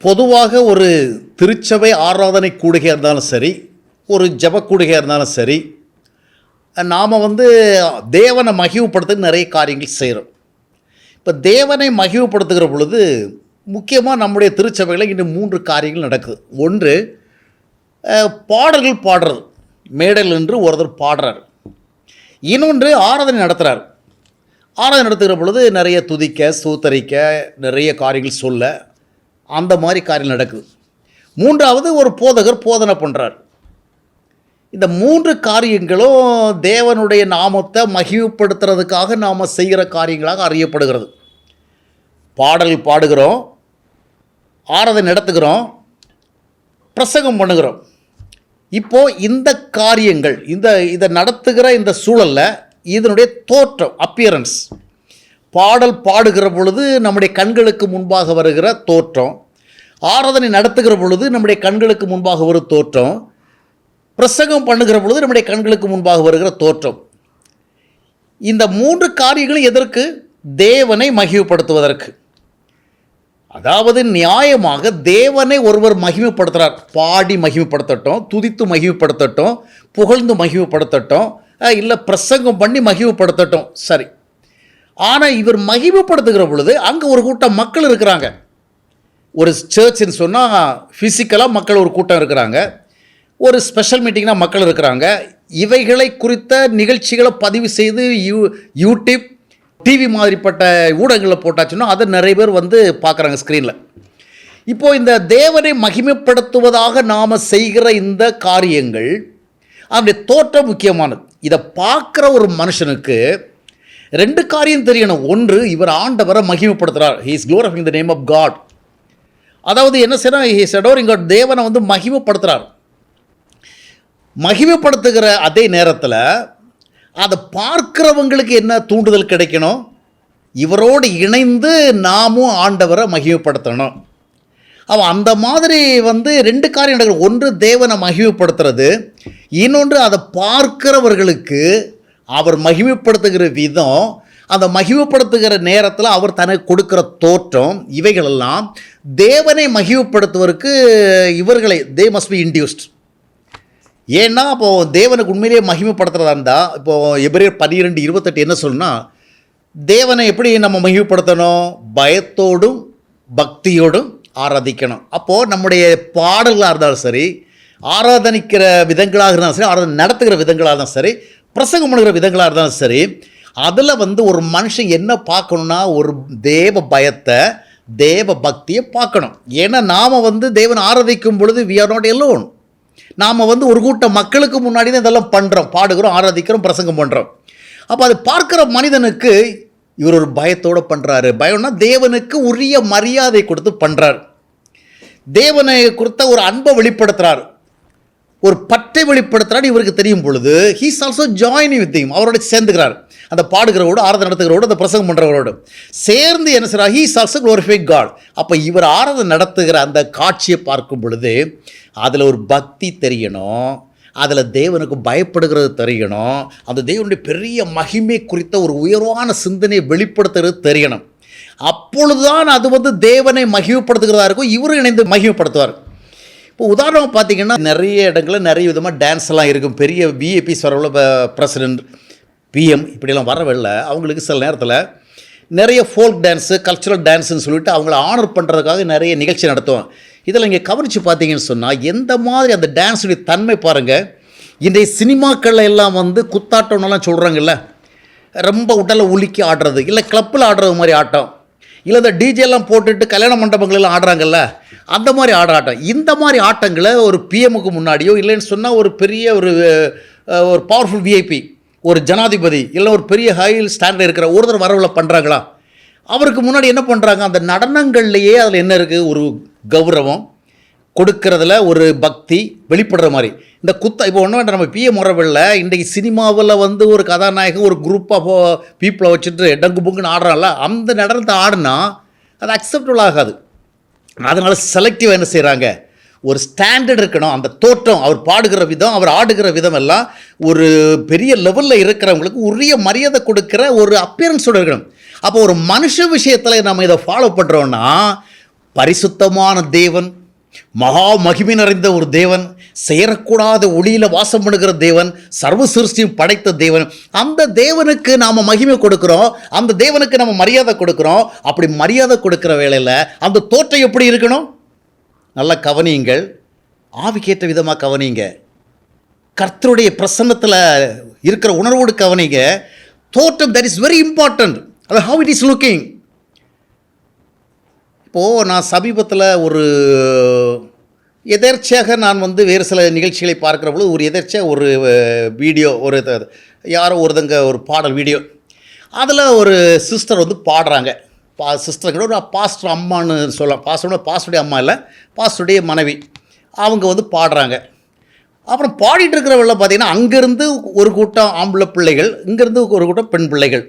பொதுவாக ஒரு திருச்சபை ஆராதனை கூடுகையாக இருந்தாலும் சரி, ஒரு ஜெப கூடுகையாக இருந்தாலும் சரி, நாம் தேவனை மகிமைப்படுத்த நிறைய காரியங்கள் செய்கிறோம். இப்போ தேவனை மகிமைப்படுத்துகிற பொழுது முக்கியமாக நம்முடைய திருச்சபையில் இன்னும் 3 காரியங்கள் நடக்குது. ஒன்று, பாடல்கள் பாடுறது, மேடையில் நின்று ஒருத்தர் பாடுறார். இன்னொன்று, ஆராதனை நடத்துகிறார். ஆராதனை நடத்துகிற பொழுது நிறைய துதிக்க, ஸ்தோத்தரிக்க, நிறைய காரியங்கள் சொல்ல, அந்த மாதிரி காரியம் நடக்குது. 3வது, ஒரு போதகர் போதனை பண்ணுறார். இந்த 3 காரியங்களும் தேவனுடைய நாமத்தை மகிமைப்படுத்துறதுக்காக நாம் செய்கிற காரியங்களாக அறியப்படுகிறது. பாடல் பாடுகிறோம், ஆராதனை நடத்துகிறோம், பிரசங்கம் பண்ணுகிறோம். இப்போது இந்த காரியங்கள் இதை நடத்துகிற இந்த சூழலில் இதனுடைய தோற்றம், அப்பியரன்ஸ், பாடல் பாடுகிற பொழுது நம்முடைய கண்களுக்கு முன்பாக வருகிற தோற்றம், ஆராதனை நடத்துகிற பொழுது நம்முடைய கண்களுக்கு முன்பாக வரும் தோற்றம், பிரசங்கம் பண்ணுகிற பொழுது நம்முடைய கண்களுக்கு முன்பாக வருகிற தோற்றம். இந்த 3 காரியங்களும் எதற்கு? தேவனை மகிமைப்படுத்துவதற்கு. அதாவது நியாயமாக தேவனை ஒருவர் மகிமைப்படுத்துகிறார். பாடி மகிமைப்படுத்தட்டும், துதித்து மகிமைப்படுத்தட்டும், புகழ்ந்து மகிமைப்படுத்தட்டும், இல்லை பிரசங்கம் பண்ணி மகிமைப்படுத்தட்டும், சரி. ஆனால் இவர் மகிமைப்படுத்துகிற பொழுது அங்கே ஒரு கூட்டம் மக்கள் இருக்கிறாங்க. ஒரு சர்ச்சுன்னு சொன்னால் ஃபிசிக்கலாக மக்கள் ஒரு கூட்டம் இருக்கிறாங்க, ஒரு ஸ்பெஷல் மீட்டிங்னால் மக்கள் இருக்கிறாங்க. இவைகளை குறித்த நிகழ்ச்சிகளை பதிவு செய்து யூடியூப், டிவி மாதிரிப்பட்ட ஊடகங்களில் போட்டாச்சுன்னா அதை நிறைய பேர் பார்க்குறாங்க ஸ்க்ரீனில். இப்போது இந்த தேவனை மகிமைப்படுத்துவதாக நாம் செய்கிற இந்த காரியங்கள், அதனுடைய தோற்றம் முக்கியமானது. இதை பார்க்குற ஒரு மனுஷனுக்கு 2 காரியம் தெரியணும். ஒன்று, இவர் ஆண்டவரை மகிமைப்படுத்துகிறார். He is glorifying the name of God. அதாவது என்ன செய்யணும்? He is adoring God. தேவனை மகிமைப்படுத்துகிறார். மகிமைப்படுத்துகிற அதே நேரத்தில் அதை பார்க்கிறவங்களுக்கு என்ன தூண்டுதல் கிடைக்கணும்? இவரோடு இணைந்து நாமும் ஆண்டவரை மகிமைப்படுத்தணும். அவன் அந்த மாதிரி 2 காரியம் நடக்குது. ஒன்று, தேவனை மகிமைப்படுத்துறது. இன்னொன்று, அதை பார்க்கிறவர்களுக்கு அவர் மகிமைப்படுத்துகிற விதம், அந்த மகிமைப்படுத்துகிற நேரத்தில் அவர் தனக்கு கொடுக்குற தோற்றம், இவைகளெல்லாம் தேவனை மகிமைப்படுத்துவதற்கு இவர்களை தே மஸ்ட் பி இன்டியூஸ்ட். ஏன்னா இப்போது தேவனுக்கு உண்மையிலேயே மகிமைப்படுத்துகிறதா இருந்தால், இப்போது எபிரேயர் 12:28 என்ன சொல்லுன்னா, தேவனை எப்படி நம்ம மகிமைப்படுத்தணும்? பயத்தோடும் பக்தியோடும் ஆராதிக்கணும். அப்போது நம்முடைய பாடல்களாக இருந்தாலும் சரி, ஆராதனிக்கிற விதங்களாக இருந்தாலும் சரி, ஆராதனை நடத்துகிற விதங்களாக இருந்தாலும் சரி, பிரசங்கம் பண்ணுகிற விதங்களாக இருந்தாலும் சரி, அதில் ஒரு மனுஷன் என்ன பார்க்கணுன்னா, ஒரு தேவ பயத்தை, தேவ பக்தியை பார்க்கணும். ஏன்னா நாம் தேவனை ஆராதிக்கும் பொழுது வி ஆர் நாட் எலோன். நாம் ஒரு கூட்டம் மக்களுக்கு முன்னாடி தான் இதெல்லாம் பண்ணுறோம், பாடுகிறோம், ஆராதிக்கிறோம், பிரசங்கம் பண்ணுறோம். அப்போ அது பார்க்குற மனிதனுக்கு இவர் ஒரு பயத்தோடு பண்ணுறாரு. பயம்னா தேவனுக்கு உரிய மரியாதை கொடுத்து பண்ணுறார். தேவனை குறித்த ஒரு அன்பை வெளிப்படுத்துகிறார், ஒரு பற்றை வெளிப்படுத்துகிறார். இவருக்கு தெரியும் பொழுது he is also joining with him. அவரோட சேர்ந்துக்கிறார். அந்த பாடுகிறவரோடு, ஆராதனை நடத்துகிறவரோடு, அந்த பிரசங்கம் பண்ணுறவரோடு சேர்ந்து என்ன செய்கிறார்? He is also glorify God. அப்போ இவர் ஆராதனை நடத்துகிற அந்த காட்சியை பார்க்கும் பொழுது அதில் ஒரு பக்தி தெரியணும், அதில் தேவனுக்கு பயப்படுகிறது தெரியணும், அந்த தேவனுடைய பெரிய மகிமை குறித்த ஒரு உயர்வான சிந்தனையை வெளிப்படுத்துகிறது தெரியணும். அப்பொழுதுதான் அது தேவனை மகிமைப்படுத்துகிறதா இருக்கும். இவரும் இணைந்து மகிமைப்படுத்துவார். இப்போ உதாரணமாக பார்த்தீங்கன்னா, நிறைய இடங்களில் நிறைய விதமாக டான்ஸ் எல்லாம் இருக்கும். பெரிய விஐபிஸ் வரவுள்ள பிரசிடென்ட், பிஎம் இப்படியெல்லாம் வரவில்லை. அவங்களுக்கு சில நேரத்தில் நிறைய ஃபோல்க் டான்ஸு, கல்ச்சுரல் டான்ஸுன்னு சொல்லிட்டு அவங்கள ஆனர் பண்ணுறதுக்காக நிறைய நிகழ்ச்சி நடத்துவோம். இதில் இங்கே கவனித்து பார்த்தீங்கன்னு சொன்னால், எந்த மாதிரி அந்த டான்ஸுடைய தன்மை பாருங்கள். இன்றைய சினிமாக்களில் எல்லாம் குத்தாட்டம்லாம் சொல்கிறாங்கல்ல, ரொம்ப உடலை உலுக்கி ஆடுறது, இல்லை கிளப்பில் ஆடுறது மாதிரி ஆட்டம், இல்லை இந்த டிஜேலாம் போட்டுட்டு கல்யாண மண்டபங்களெல்லாம் ஆடுறாங்கல்ல, அந்த மாதிரி ஆட்டம். இந்த மாதிரி ஆட்டங்களை ஒரு பிஎம்முக்கு முன்னாடியோ, இல்லைன்னு சொன்னால் ஒரு பெரிய ஒரு பவர்ஃபுல் விஐபி, ஒரு ஜனாதிபதி, இல்லை ஒரு பெரிய ஹைல் ஸ்டாண்டர்ட் இருக்கிற ஒருத்தர் வரவில் பண்ணுறாங்களா? அவருக்கு முன்னாடி என்ன பண்ணுறாங்க? அந்த நடனங்கள்லேயே அதில் என்ன இருக்குது? ஒரு கௌரவம் கொடுக்கறதுல ஒரு பக்தி வெளிப்படுற மாதிரி. இந்த இப்போ ஒன்றும் வேண்டாம், நம்ம பிஎம் வரவில்லை. இன்றைக்கு சினிமாவில் ஒரு கதாநாயகன் ஒரு குரூப்பாக பீப்புளை வச்சுட்டு டங்கு புங்குன்னு ஆடுறான்ல, அந்த நடனத்தை ஆடினா அது அக்செப்டபுள் ஆகாது. அதனால் செலக்டிவாக என்ன செய்கிறாங்க? ஒரு ஸ்டாண்டர்ட் இருக்கணும். அந்த தோற்றம், அவர் பாடுகிற விதம், அவர் ஆடுகிற விதம் எல்லாம் ஒரு பெரிய லெவலில் இருக்கிறவங்களுக்கு உரிய மரியாதை கொடுக்குற ஒரு அப்பியரன்ஸோடு இருக்கணும். அப்போ ஒரு மனுஷ விஷயத்தில் நம்ம இதை ஃபாலோ பண்ணுறோன்னா, பரிசுத்தமான தேவன், மகா மகிமை நிறைந்த ஒரு தேவன், சேரக்கூடாத ஒளியில் வாசம் பண்ணுகிற தேவன், சர்வ சிருஷ்டியும் படைத்த தேவன். அந்த தேவனுக்கு நாம் மகிமை கொடுக்குறோம், அந்த தேவனுக்கு நம்ம மரியாதை கொடுக்குறோம். அப்படி மரியாதை கொடுக்குற வேளையில் அந்த தோற்றம் எப்படி இருக்கணும்? நல்லா கவனியுங்கள், ஆவிக்கேற்ற விதமாக கவனிங்க, கர்த்தருடைய பிரசன்னத்தில் இருக்கிற உணர்வோடு கவனிங்க. தோற்றம், தட் இஸ் வெரி இம்பார்ட்டன்ட். அது ஹவ் இட் இஸ் லுக்கிங். இப்போது நான் சமீபத்தில் ஒரு எதேர்ச்சியாக நான் வேறு சில நிகழ்ச்சிகளை பார்க்குற பொழுது ஒரு எதேர்ச்சியாக ஒரு வீடியோ, ஒரு யாரோ ஒருத்தங்க ஒரு பாடல் வீடியோ, அதில் ஒரு சிஸ்டர் பாடுறாங்க. சிஸ்டர் கூட ஒரு பாஸ்டர் அம்மான்னு சொல்லலாம். பாஸ்டருடைய அம்மா இல்லை, பாஸ்டருடைய மனைவி. அவங்க பாடுறாங்க. அப்புறம் பாடிட்டு இருக்கிறவங்கள பார்த்தீங்கன்னா அங்கேருந்து ஒரு கூட்டம் ஆம்பளை பிள்ளைகள், இங்கேருந்து ஒரு கூட்டம் பெண் பிள்ளைகள்.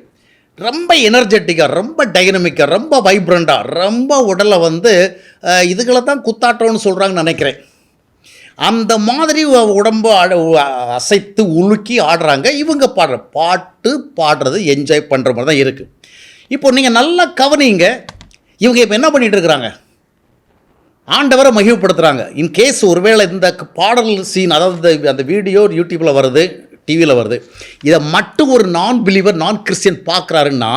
ரொம்ப எனர்ஜெட்டிக்காக, ரொம்ப டைனமிக்காக, ரொம்ப வைப்ரண்ட்டாக, ரொம்ப உடலை இதுகளை தான் குத்தாட்டம்னு சொல்கிறாங்கன்னு நினைக்கிறேன். அந்த மாதிரி உடம்பை அசைத்து உலுக்கி ஆடுறாங்க. இவங்க பாடுறது என்ஜாய் பண்ணுற மாதிரி தான் இருக்குது. இப்போ நீங்கள் நல்லா கவனிங்க, இவங்க இப்போ என்ன பண்ணிகிட்டு இருக்கிறாங்க? ஆண்டவரை மகிமைப்படுத்துகிறாங்க. இன்கேஸ் ஒருவேளை இந்த பாடல் சீன், அதாவது அந்த வீடியோ யூடியூப்பில் வருது, டிவியில் வருது, இதை மட்டும் ஒரு நான் பிலீவர், நான் கிறிஸ்டியன் பார்க்குறாருன்னா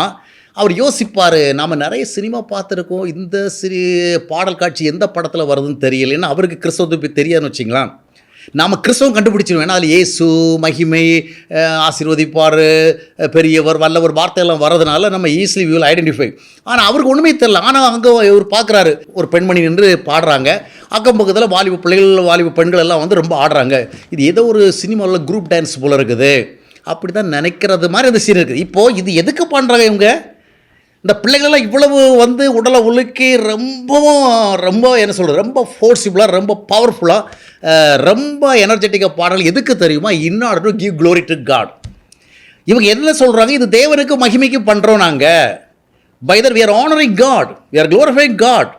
அவர் யோசிப்பார், நாம் நிறைய சினிமா பார்த்துருக்கோம், இந்த பாடல் காட்சி எந்த படத்தில் வருதுன்னு தெரியலைன்னா அவருக்கு கிறிஸ்தவத்தை தெரியாதுன்னு வச்சிங்களேன். நாம் கிறிஸ்தவம் கண்டுபிடிச்சிடுவோம். ஏன்னா அதில் இயேசு, மகிமை, ஆசீர்வதிப்பார், பெரியவர், வல்லவர் வார்த்தையெல்லாம் வரதுனால நம்ம ஈஸிலி வி வில் ஐடென்டிஃபை. ஆனால் அவருக்கு ஒன்றுமே தெரியல. ஆனால் அங்கே இவர் பார்க்குறாரு, ஒரு பெண்மணி நின்று பாடுறாங்க, அக்கம் பக்கத்தில் வாலிப பிள்ளைகள், வாலிப பெண்கள் எல்லாம் ரொம்ப ஆடுறாங்க. இது ஏதோ ஒரு சினிமாவில் குரூப் டான்ஸ் போல் இருக்குது, அப்படி தான் நினைக்கிறது மாதிரி அந்த சீன் இருக்குது. இப்போது இது எதுக்கு பண்ணுறாங்க இவங்க? இந்த பிள்ளைகளெல்லாம் இவ்வளவு உடலை உலுக்கி ரொம்ப என்ன சொல்கிறது, ரொம்ப ஃபோர்ஸிபுளாக, ரொம்ப பவர்ஃபுல்லாக, ரொம்ப எனர்ஜெட்டிக்காக பாடல் எதுக்கு தெரியுமா? In order to give glory to God. இவங்க என்ன சொல்கிறாங்க? இது தேவனுக்கு மகிமைக்கு பண்ணுறோம் நாங்கள். By that we are honoring God, we are glorifying God,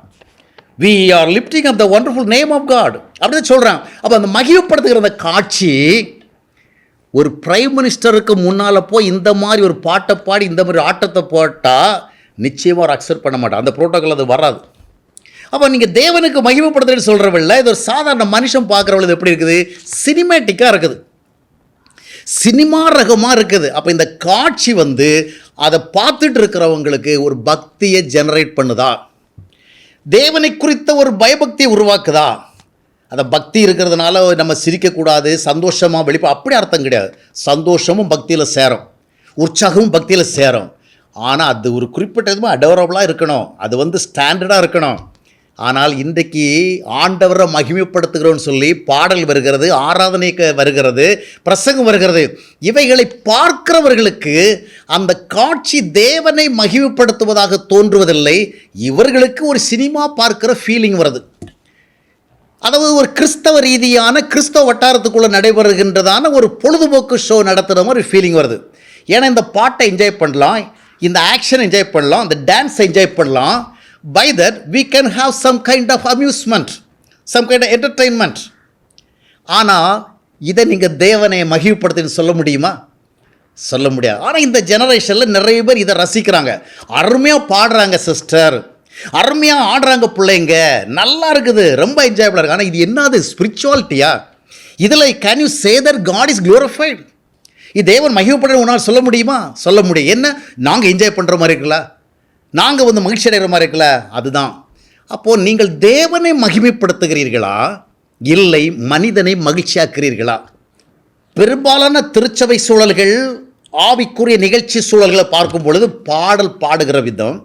we are lifting up the wonderful name of God அப்படின்னு சொல்கிறாங்க. அப்போ அந்த மகிமைப்படுத்துகிற அந்த காட்சி, ஒரு பிரைம் மினிஸ்டருக்கு முன்னால் போய் இந்த மாதிரி ஒரு பாட்டை பாடி இந்த மாதிரி ஆட்டத்தை போட்டால் நிச்சயமாக ஒரு அக்செப்ட் பண்ண மாட்டான். அந்த புரோட்டோக்கால் அது வராது. அப்போ நீங்கள் தேவனுக்கு மகிமைப்படுத்துறேன்னு சொல்கிறவில்ல, இது ஒரு சாதாரண மனுஷன் பார்க்குறவளது எப்படி இருக்குது? சினிமேட்டிக்காக இருக்குது, சினிமா ரகமாக இருக்குது. அப்போ இந்த காட்சி அதை பார்த்துட்டு இருக்கிறவங்களுக்கு ஒரு பக்தியை ஜெனரேட் பண்ணுதா? தேவனை குறித்த ஒரு பயபக்தியை உருவாக்குதா? அந்த பக்தி இருக்கிறதுனால நம்ம சிரிக்கக்கூடாது, சந்தோஷமாக அப்படி அர்த்தம் கிடையாது. சந்தோஷமும் பக்தியில் சேரும், உற்சாகமும் பக்தியில் சேரும். ஆனால் அது ஒரு குறிப்பிட்ட அடோரபுளாக இருக்கணும், அது ஸ்டாண்டர்டாக இருக்கணும். ஆனால் இன்றைக்கு ஆண்டவரை மகிமைப்படுத்துகிறோன்னு சொல்லி பாடல் வருகிறது, ஆராதனை வருகிறது, பிரசங்கம் வருகிறது. இவைகளை பார்க்கிறவர்களுக்கு அந்த காட்சி தேவனை மகிமைப்படுத்துவதாக தோன்றுவதில்லை. இவர்களுக்கு ஒரு சினிமா பார்க்குற ஃபீலிங் வருது. அதாவது ஒரு கிறிஸ்தவ ரீதியான, கிறிஸ்தவ வட்டாரத்துக்குள்ளே நடைபெறுகின்றதான ஒரு பொழுதுபோக்கு ஷோ நடத்துகிற மாதிரி ஃபீலிங் வருது. ஏன்னா இந்த பாட்டை என்ஜாய் பண்ணலாம், இந்த ஆக்ஷனை என்ஜாய் பண்ணலாம், இந்த டான்ஸை என்ஜாய் பண்ணலாம். By that we can have some kind of amusement, some kind of entertainment. ஆனால் இதை நீங்கள் தேவனை மகிழ்ப்படுத்தின்னு சொல்ல முடியுமா? சொல்ல முடியாது. ஆனால் இந்த ஜெனரேஷனில் நிறைய பேர் இதை ரசிக்கிறாங்க. அருமையாக பாடுறாங்க சிஸ்டர், அருமையாக ஆடுறாங்க பிள்ளைங்க, நல்லா இருக்குது, ரொம்ப என்ஜாயபிளாக இருக்குது. ஆனால் இது என்னது ஸ்பிரிச்சுவாலிட்டியா? இதில் can you say that God is glorified? இது தேவன் மகிமைப்படுற உன்னால் சொல்ல முடியுமா? சொல்ல முடியும். என்ன, நாங்கள் என்ஜாய் பண்ணுற மாதிரி இருக்குல்ல, நாங்கள் மகிழ்ச்சி அடைகிற மாதிரி இருக்குல்ல, அதுதான். அப்போது நீங்கள் தேவனை மகிமைப்படுத்துகிறீர்களா, இல்லை மனிதனை மகிழ்ச்சியாக்குறீர்களா? பெரும்பாலான திருச்சபை சூழல்கள், ஆவிக்குரிய நிகழ்ச்சி சூழல்களை பார்க்கும் பொழுது பாடல் பாடுகிற விதம்,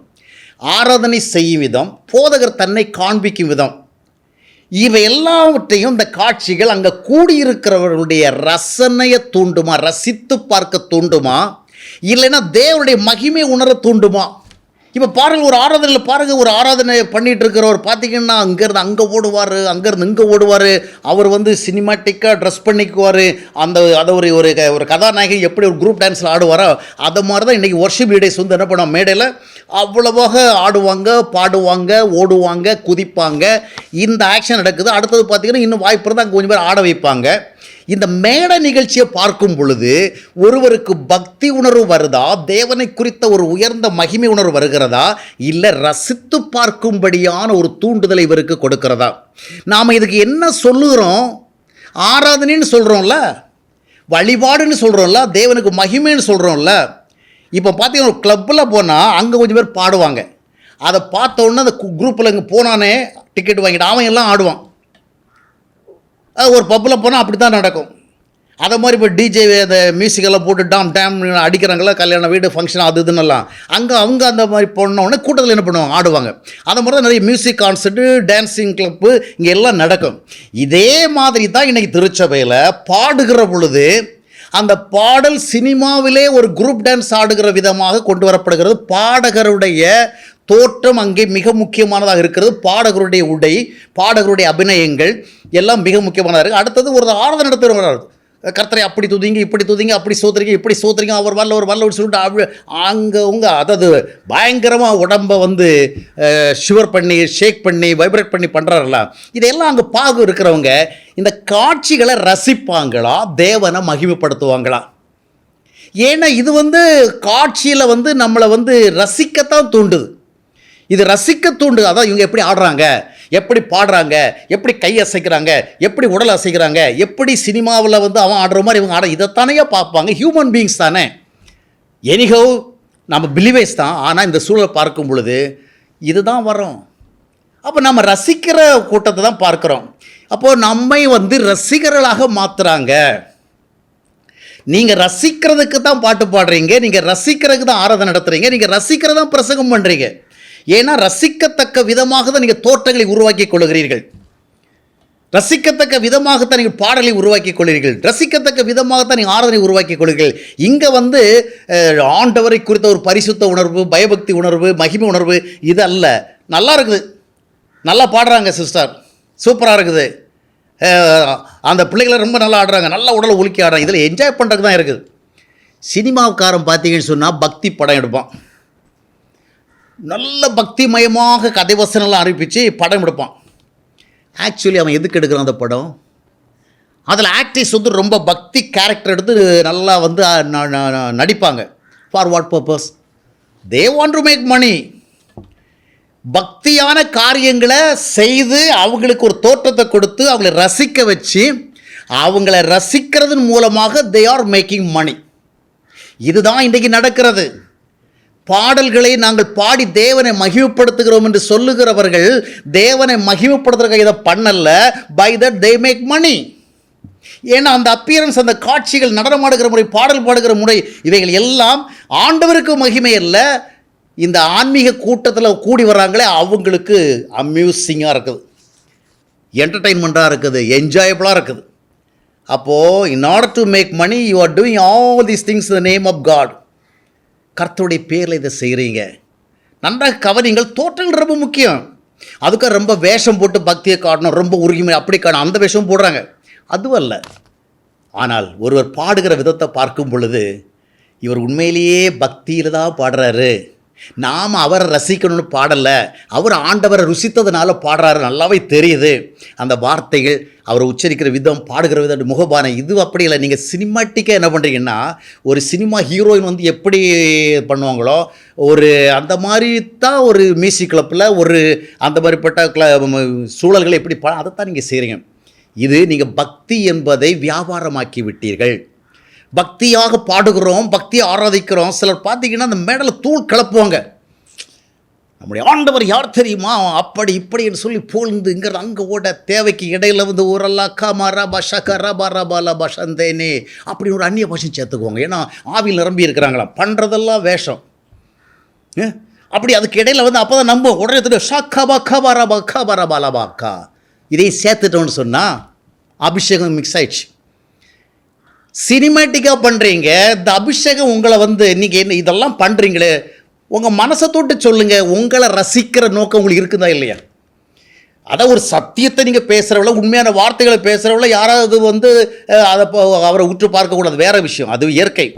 ஆராதனை செய்யும் விதம், போதகர் தன்னை காண்பிக்கும் விதம், இவை எல்லாவற்றையும் இந்த காட்சிகள் அங்கே கூடியிருக்கிறவர்களுடைய ரசனையை தூண்டுமா, ரசித்து பார்க்க தூண்டுமா, இல்லைன்னா தேவனுடைய மகிமை உணர தூண்டுமா? இப்போ பாருங்கள், ஒரு ஆராதனையில் பாருங்கள், ஒரு ஆராதனை பண்ணிகிட்டு இருக்கிறவர் பார்த்தீங்கன்னா அங்கேருந்து அங்கே ஓடுவார், அங்கேருந்து இங்கே ஓடுவார். அவர் சினிமாட்டிக்காக ட்ரெஸ் பண்ணிக்குவார். அதை ஒரு கதாநாயகி எப்படி ஒரு குரூப் டான்ஸில் ஆடுவாரோ அதை மாதிரி தான் இன்றைக்கி ஒர்ஷிப் லீடர்ஸ் என்ன பண்ணுவாங்க, மேடையில் அவ்வளவாக ஆடுவாங்க, பாடுவாங்க, ஓடுவாங்க, குதிப்பாங்க. இந்த ஆக்ஷன் நடக்குது. அடுத்தது பார்த்திங்கன்னா இன்னும் வாய்ப்பு இருந்தால் அங்கே கொஞ்சம் பேர் ஆட வைப்பாங்க. இந்த மேடை நிகழ்ச்சியை பார்க்கும் பொழுது ஒருவருக்கு பக்தி உணர்வு வருதா, தேவனை குறித்த ஒரு உயர்ந்த மகிமை உணர்வு வருகிறதா, இல்லை ரசித்து பார்க்கும்படியான ஒரு தூண்டுதலை இவருக்கு கொடுக்கிறதா? நாம் இதுக்கு என்ன சொல்லுகிறோம்? ஆராதனைன்னு சொல்கிறோம்ல, வழிபாடுன்னு சொல்கிறோம்ல, தேவனுக்கு மகிமைன்னு சொல்கிறோம்ல. இப்போ பார்த்தீங்கன்னா ஒரு கிளப்பில் போனால் அங்கே கொஞ்சம் பேர் பாடுவாங்க. அதை பார்த்த உடனே அந்த குரூப்பில் இங்கே போனானே டிக்கெட் வாங்கிட்டு அவன் எல்லாம் ஆடுவான். அது ஒரு பப்பில் போனால் அப்படி தான் நடக்கும். அதை மாதிரி இப்போ டிஜே அந்த மியூசிக்கெல்லாம் போட்டு டேம் அடிக்கிறாங்களா, கல்யாண வீடு ஃபங்க்ஷன் அது இதுன்னெல்லாம் அங்கே அவங்க அந்த மாதிரி போனோடனே கூட்டத்தில் என்ன பண்ணுவாங்க, ஆடுவாங்க. அதை மாதிரி தான் நிறைய மியூசிக் கான்சர்ட்டு, டான்ஸிங் கிளப்பு இங்கே எல்லாம் நடக்கும். இதே மாதிரி தான் இன்றைக்கி திருச்சபையில் பாடுகிற பொழுது அந்த பாடல் சினிமாவிலே ஒரு குரூப் டான்ஸ் ஆடுகிற விதமாக கொண்டு வரப்படுகிறது. பாடகருடைய தோற்றம் அங்கே மிக முக்கியமானதாக இருக்கிறது. பாடகருடைய உடை, பாடகருடைய அபிநயங்கள் எல்லாம் மிக முக்கியமானதாக இருக்குது. அடுத்தது ஒரு ஆராதனை நடத்துகிறவங்க கர்த்தரை அப்படி துதிங்க, இப்படி துதிங்க, அப்படி சோத்துறீங்க, இப்படி சோத்துறீங்க, அவர் வரல சொல்லிட்டு அங்கே அதாவது பயங்கரமாக உடம்பை ஷுவர் பண்ணி, ஷேக் பண்ணி, வைப்ரேட் பண்ணி பண்ணுறாருல. இதெல்லாம் அங்கே பாகு இருக்கிறவங்க இந்த காட்சிகளை ரசிப்பாங்களா, தேவனை மகிமைப்படுத்துவாங்களா? ஏன்னா இது காட்சியில் நம்மளை ரசிக்கத்தான் தூண்டுது. இது ரசிக்க தூண்டு. அதான் இவங்க எப்படி ஆடுறாங்க, எப்படி பாடுறாங்க, எப்படி கை அசைக்கிறாங்க, எப்படி உடல் அசைக்கிறாங்க, எப்படி சினிமாவில் அவன் ஆடுற மாதிரி இவங்க ஆட, இதைத்தானே பார்ப்பாங்க. ஹியூமன் பீயிங்ஸ் தானே, எனிஹோ நம்ம பிலிவேஸ் தான். ஆனால் இந்த சூழலை பார்க்கும் பொழுது இதுதான் வரும். அப்போ நம்ம ரசிக்கிற கூட்டத்தை தான் பார்க்குறோம். அப்போது நம்மை ரசிகர்களாக மாற்றுறாங்க. நீங்கள் ரசிக்கிறதுக்கு தான் பாட்டு பாடுறீங்க, நீங்கள் ரசிக்கிறதுக்கு தான் ஆராதனை நடத்துகிறீங்க, நீங்கள் ரசிக்கிறதான் பிரசங்கம் பண்ணுறீங்க. ஏன்னா ரசிக்கத்தக்க விதமாக தான் நீங்கள் தோற்றங்களை உருவாக்கி கொள்கிறீர்கள், ரசிக்கத்தக்க விதமாகத்தான் நீங்கள் பாடலை உருவாக்கி கொள்கிறீர்கள், ரசிக்கத்தக்க விதமாகத்தான் நீங்கள் ஆராதனை உருவாக்கி கொள்கிறீர்கள். இங்கே ஆண்டவரை குறித்த ஒரு பரிசுத்த உணர்வு, பயபக்தி உணர்வு, மகிமை உணர்வு இது அல்ல. நல்லா இருக்குது, நல்லா பாடுறாங்க சிஸ்டர், சூப்பராக இருக்குது, அந்த பிள்ளைகளை ரொம்ப நல்லா ஆடுறாங்க, நல்லா உடலை உலுக்கி ஆடுறாங்க, இதில் என்ஜாய் பண்ணுறதுக்கு தான் இருக்குது. சினிமாக்காரன் பார்த்தீங்கன்னு சொன்னால் பக்தி படம் எடுப்பான், நல்ல பக்திமயமாக கதை வசனம்லாம் அறிவிச்சு படம் எடுப்பான். ஆக்சுவலி அவன் எதுக்கு எடுக்கிறான் அந்த படம்? அதில் ஆக்டர்ஸ் ரொம்ப பக்தி கேரக்டர் எடுத்து நல்லா நடிப்பாங்க. For what purpose? They want to make money. பக்தியான காரியங்களை செய்து அவங்களுக்கு ஒரு தோற்றத்தை கொடுத்து அவங்களை ரசிக்க வச்சு அவங்கள ரசிக்கிறதன் மூலமாக தே ஆர் மேக்கிங் மணி. இதுதான் இன்றைக்கு நடக்கிறது. பாடல்களை நாங்கள் பாடி தேவனை மகிமைப்படுத்துகிறோம் என்று சொல்லுகிறவர்கள் தேவனை மகிமைப்படுத்துகிற இதை பண்ணல, by that they make money. ஏன்னா அந்த அப்பியரன்ஸ், அந்த காட்சிகள், நடனமாடுகிற முறை, பாடல் பாடுகிற முறை, இவைகள் எல்லாம் ஆண்டவருக்கு மகிமை அல்ல. இந்த ஆன்மீக கூட்டத்தில் கூடி வர்றாங்களே அவங்களுக்கு அம்யூசிங்காக இருக்குது, என்டர்டெயின்மெண்ட்டாக இருக்குது, என்ஜாயபுளாக இருக்குது. அப்போது in order to make money you are doing all these things in the name of God. கர்த்தருடைய பேரில் இதை செய்கிறீங்க. நன்றாக கவனிங்கள். தோற்றங்கள் ரொம்ப முக்கியம். அதுக்காக ரொம்ப வேஷம் போட்டு பக்தியை காட்டணும், ரொம்ப உரிமை அப்படி காட்டணும், அந்த வேஷம் போடுறாங்க, அதுவும் அல்ல. ஆனால் ஒருவர் பாடுகிற விதத்தை பார்க்கும் பொழுது இவர் உண்மையிலேயே பக்தியில் தான் பாடுறாரு. நாம் அவரை ரசிக்கணும்னு பாடலை, அவர் ஆண்டவரை ருசித்ததுனால பாடுறாரு, நல்லாவே தெரியுது. அந்த வார்த்தைகள், அவரை உச்சரிக்கிற விதம், பாடுகிற விதம், முகபானை, இது அப்படி இல்லை. நீங்கள் சினிமாட்டிக்காக என்ன பண்ணுறீங்கன்னா, ஒரு சினிமா ஹீரோயின் எப்படி பண்ணுவாங்களோ அந்த மாதிரி தான் ஒரு மியூசிக் கிளப்பில் அந்த மாதிரிப்பட்ட சூழல்களை எப்படி அதைத்தான் நீங்கள் செய்கிறீங்க. இது நீங்கள் பக்தி என்பதை வியாபாரமாக்கி விட்டீர்கள். பக்தியாக பாடுகிறோம், பக்தியை ஆராதிக்கிறோம். சிலர் பார்த்தீங்கன்னா அந்த மேடலில் தூள் கிளப்புவாங்க, நம்முடைய ஆண்டவர் யார் தெரியுமா, அப்படி இப்படின்னு சொல்லி போழ்ந்துங்கிறது அங்கே ஓட, தேவைக்கு இடையில ஊரெல்லாம் கமரா பஷக ரபா ரபால பஷந்தேனே அப்படி ஒரு அந்நிய பாஷை சேர்த்துக்குவாங்க. ஏன்னா ஆவியில் நிரம்பி இருக்கிறாங்களாம், பண்ணுறதெல்லாம் வேஷம். அப்படி அதுக்கு இடையில அப்போ தான் நம்ப உடனே ஷக்கபா கபரபா கபரபாலபாக்கா இதையும் சேர்த்துட்டோன்னு சொன்னால் அபிஷேகம் மிக்ஸ் ஆயிடுச்சு. சினிமேட்டிக்காக பண்ணுறீங்க, இந்த அபிஷேகம் உங்களை நீங்கள் என்ன இதெல்லாம் பண்ணுறீங்களே, உங்கள் மனசை தொட்டு சொல்லுங்கள், உங்களை ரசிக்கிற நோக்கம் உங்களுக்கு இருக்குதா இல்லையா? அதான் ஒரு சத்தியத்தை நீங்கள் பேசுகிறவள, உண்மையான வார்த்தைகளை பேசுகிறவள யாராவது அதை அவரை உற்று பார்க்கக்கூடாது, வேறு விஷயம், அது இயற்கை.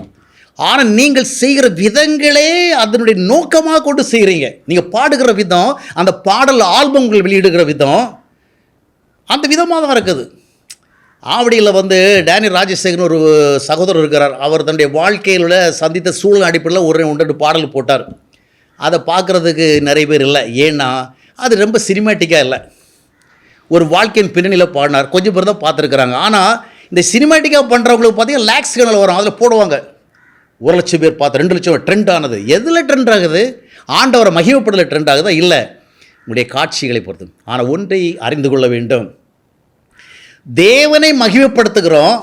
ஆனால் நீங்கள் செய்கிற விதங்களே அதனுடைய நோக்கமாக கொண்டு செய்கிறீங்க. நீங்கள் பாடுகிற விதம், அந்த பாடல் ஆல்பங்கள் வெளியிடுகிற விதம் அந்த விதமாக தான் இருக்குது. ஆவடியில் வந்து டேனியல் ராஜசேகரன் ஒரு சகோதரர் இருக்கிறார். அவர் தன்னுடைய வாழ்க்கையில் சந்தித்த சூழல் அடிப்படையில் ஒரு 2 பாடல் போட்டார். அதை பார்க்குறதுக்கு நிறைய பேர் இல்லை. ஏன்னா அது ரொம்ப சினிமேட்டிக்காக இல்லை. ஒரு வாழ்க்கையின் பின்னணியில் பாடினார். கொஞ்சம் பேர் தான் பார்த்துருக்குறாங்க. ஆனால் இந்த சினிமேட்டிக்காக பண்ணுறவங்களுக்கு பார்த்தீங்கன்னா லேக்ஸ் கணக்கில் வரும். அதில் போடுவாங்க 1,00,000 பேர் பார்த்து 2,00,000 ட்ரெண்ட் ஆனது. எதில் ட்ரெண்ட் ஆகுது? ஆண்டவரை மகிமைப்படல ட்ரெண்ட் ஆகுதா? இல்லை, உங்களுடைய காட்சிகளை பொறுத்து. ஆனால் ஒன்றை அறிந்து கொள்ள வேண்டும், தேவனை மகிமைப்படுத்துகிறோம்,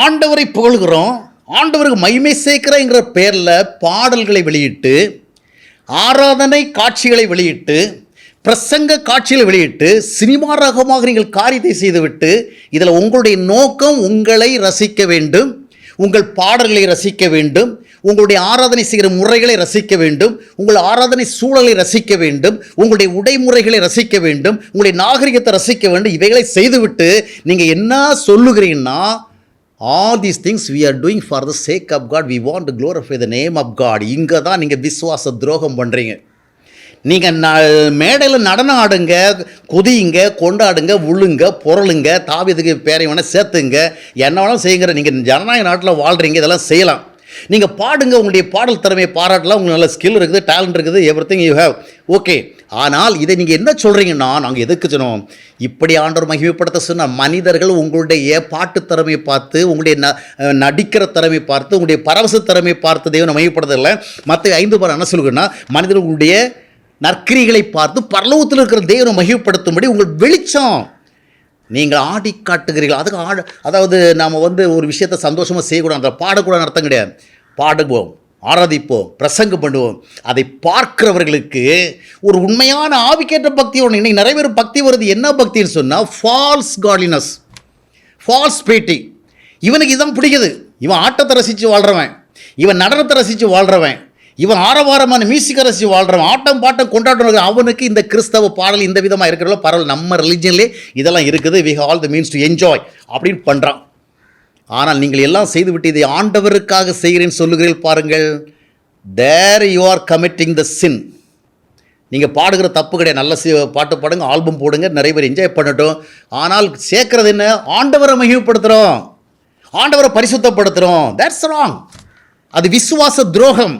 ஆண்டவரை புகழ்கிறோம், ஆண்டவருக்கு மகிமை சேர்க்கிறேங்கிற பேரில் பாடல்களை வெளியிட்டு, ஆராதனை காட்சிகளை வெளியிட்டு, பிரசங்க காட்சிகளை வெளியிட்டு, சினிமா ரகமாக நீங்கள் காரியத்தை செய்துவிட்டு, இதில் உங்களுடைய நோக்கம் உங்களை ரசிக்க வேண்டும், உங்கள் பாடல்களை ரசிக்க வேண்டும், உங்களுடைய ஆராதனை செய்கிற முறைகளை ரசிக்க வேண்டும், உங்கள் ஆராதனை சூழலை ரசிக்க வேண்டும், உங்களுடைய உடைமுறைகளை ரசிக்க வேண்டும், உங்களுடைய நாகரிகத்தை ரசிக்க வேண்டும். இவைகளை செய்துவிட்டு நீங்கள் என்ன சொல்லுகிறீங்கன்னா, all these things we are doing for the sake of God, we want to glorify the name of God. இங்கே தான் நீங்கள் விசுவாச துரோகம் பண்ணுறீங்க. நீங்கள் மேடையில் நடனம் ஆடுங்க, குதியுங்க, கொண்டாடுங்க, உழுங்க, பொருளுங்க, தாவீதுக்கு பேரை வேணால் சேர்த்துங்க, என்ன வேணாலும் செய்யுங்கிற. நீங்கள் ஜனநாயக நாட்டில் வாழ்கிறீங்க, இதெல்லாம் செய்யலாம். நீங்கள் பாடுங்க, உங்களுடைய பாடல் திறமையை பாராட்டலாம், உங்களுக்கு நல்ல ஸ்கில் இருக்குது, டேலண்ட் இருக்குது, எவ்ரிதிங் யூ ஹேவ், ஓகே. ஆனால் இதை நீங்கள் என்ன சொல்கிறீங்கன்னா, நாங்கள் எதுக்கு சொன்னோம்? இப்படி ஆண்டவர் மகிமைப்படுத்த சொன்னால் மனிதர்கள் உங்களுடைய பாட்டு திறமையை பார்த்து, உங்களுடைய நடிக்கிற திறமையை பார்த்து, உங்களுடைய பரவச திறமையை பார்த்து தேவனை மகிமைப்படுத்தலை. மற்ற 5 பேர் என்ன சொல்லுங்கன்னா, மனிதர்களுடைய நற்கிரிகளை பார்த்து பரலோகத்தில் இருக்கிற தேவனை மகிமைப்படுத்தும்படி உங்கள் வெளிச்சம் நீங்கள் ஆடி காட்டுகிறீர்கள். அதுக்கு அதாவது நாம் வந்து ஒரு விஷயத்தை சந்தோஷமாக செய்யக்கூடாது, அந்த பாடக்கூடாது அர்த்தம் கிடையாது. பாடுவோம், ஆராதிப்போம், பிரசங்கம் பண்ணுவோம். அதை பார்க்கிறவர்களுக்கு ஒரு உண்மையான ஆவிக்கேற்ற பக்தி ஒன்று. இன்றைக்கி நிறைய பேர் பக்தி வருது. என்ன பக்தின்னு சொன்னால் ஃபால்ஸ் காட்லினஸ், ஃபால்ஸ் பேட்டி. இவனுக்கு இதுதான் பிடிக்குது. இவன் ஆட்டத்தை ரசித்து வாழ்கிறவன், இவன் நடனத்தை ரசித்து வாழ்கிறவன், இவன் ஆரவாரமான மியூசிக்கை ரசித்து வாழ்கிறவன், ஆட்டம் பாட்டம் கொண்டாடுற அவனுக்கு இந்த கிறிஸ்தவ பாடல் இந்த விதமாக இருக்கிறதோ பரவாயில்ல, நம்ம ரிலிஜன்லேயே இதெல்லாம் இருக்குது, we have all the means to enjoy அப்படின்னு பண்ணுறான். ஆனால் நீங்கள் எல்லாம் செய்துவிட்டு இதை ஆண்டவருக்காக செய்கிறேன்னு சொல்லுகிறீர்கள் பாருங்கள், there you are committing the sin. நீங்கள் பாடுகிற தப்பு கிடையாது, நல்ல பாட்டு பாடுங்க, ஆல்பம் போடுங்க, நிறைய பேர் என்ஜாய் பண்ணட்டும். ஆனால் சேர்க்கறது என்ன? ஆண்டவரை மகிமைப்படுத்துகிறோம், ஆண்டவரை பரிசுத்தப்படுத்துகிறோம். That's wrong. அது விசுவாச துரோகம்,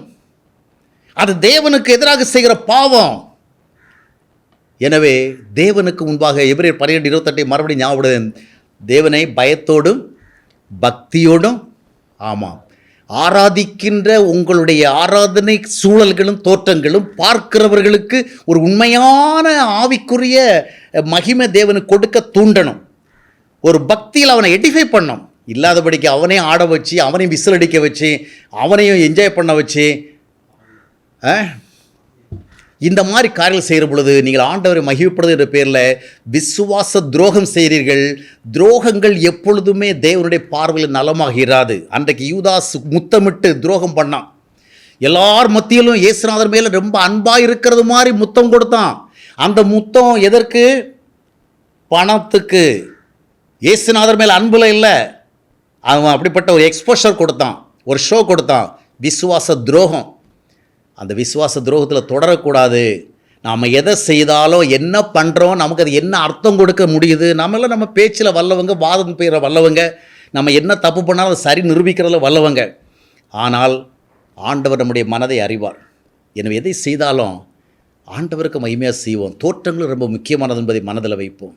அது தேவனுக்கு எதிராக செய்கிற பாவம். எனவே தேவனுக்கு முன்பாக எபிரேயர் 12:28 மறுபடியும் ஞாபகம், தேவனை பயத்தோடும் பக்தியோடும் ஆமாம் ஆராதிக்கின்ற உங்களுடைய ஆராதனை சூழல்களும் தோற்றங்களும் பார்க்கிறவர்களுக்கு ஒரு உண்மையான ஆவிக்குரிய மகிமை தேவனுக்கு கொடுக்க தூண்டணும். ஒரு பக்தியில் அவனை எடிஃபை பண்ணணும். இல்லாதபடிக்கு அவனே ஆட வச்சு, அவனையும் விசில் அடிக்க வச்சு, அவனையும் என்ஜாய் பண்ண வச்சு, இந்த மாதிரி காரியங்கள் செய்கிற பொழுது நீங்கள் ஆண்டவரை மகிழ்ப்படுது என்ற பேரில் விசுவாச துரோகம் செய்கிறீர்கள். துரோகங்கள் எப்பொழுதுமே தேவனுடைய பார்வையில் நலமாக இராது. அன்றைக்கு யூதாஸ் முத்தமிட்டு துரோகம் பண்ணான். எல்லார் மத்தியிலும் இயேசுநாதர் மேலே ரொம்ப அன்பாக இருக்கிறது மாதிரி முத்தம் கொடுத்தான். அந்த முத்தம் எதற்கு? பணத்துக்கு. இயேசுநாதர் மேலே அன்பில் இல்லை, அவன் அப்படிப்பட்ட ஒரு எக்ஸ்போஷர் கொடுத்தான், ஒரு ஷோ கொடுத்தான். விசுவாச துரோகம். அந்த விசுவாச துரோகத்தில் தொடரக்கூடாது. நாம் எதை செய்தாலும் என்ன பண்ணுறோம், நமக்கு அது என்ன அர்த்தம் கொடுக்க முடியுது. நம்மளாம் நம்ம பேச்சில் வல்லவங்க, வாதம் பெய்கிற வல்லவங்க, நம்ம என்ன தப்பு பண்ணாலும் சரி நிரூபிக்கிறதுல வல்லவங்க. ஆனால் ஆண்டவர் நம்முடைய மனதை அறிவார். எனவே எதை செய்தாலும் ஆண்டவருக்கு மகிமையாக செய்வோம். தோற்றங்களும் ரொம்ப முக்கியமானது என்பதை மனதில் வைப்போம்.